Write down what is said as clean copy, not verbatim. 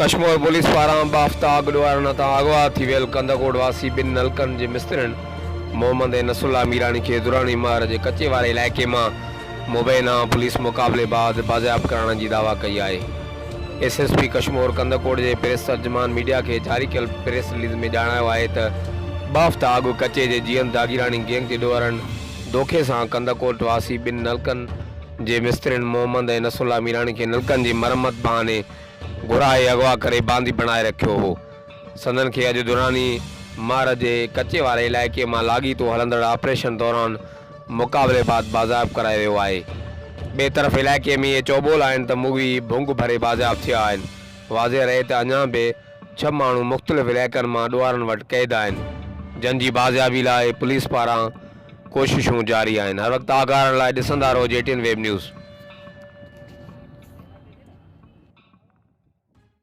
Kashmir police पारां बाफ्ता आग ॾुआरण तां अगवा थी वियल कंदकोट वासी ॿिनि नलकनि जे मिस्त्रियुनि मोहम्मद ऐं नसरुल्ला मीरानी खे दुरानी मार जे कचे वारे इलाइक़े मां मुबैना पुलिस मुक़ाबले बाद बाज़ियाब करण जी दावा कई आहे। SSP कश्मीर कंदकोट जे प्रेस तर्जुमान मीडिया खे जारी कयल प्रेस रिलीज़ में ॼाणायो आहे त बाफ्ता आग कचे जे जीअं जागीरानी गैंग जे ॾुआरण धोखे सां कंदकोट वासी ॿिनि नलकनि जे मिस्त्रियुनि मोहम्मद ऐं नसरुल्ला मीरानी खे नलकनि जी मरम्मत बहाने घुराए अगवा करे बांदी बणाए रखियो हो। संदन खे अॼु दुरानी मार जे कचे वारे इलाइक़े मां लाॻीतो हलंदड़ ऑपरेशन दौरान मुक़ाबले बाद बाज़ियाब करायो वियो आहे। ॿिए तरफ़ इलाइक़े में इहे चौबोल आहिनि त मुगी भुंग भरे बाज़ियाब थिया आहिनि। वाज़े रहे त अञा बि 6 माण्हू मुख़्तलिफ़ इलाइक़नि मां ॾुआरनि वटि क़ैद आहिनि, जंहिंजी बाज़ियाबी लाइ पुलिस पारां कोशिशूं जारी आहिनि। हर वक़्तु आगाहण लाइ ॾिसंदा रहो JTN वेब न्यूज़।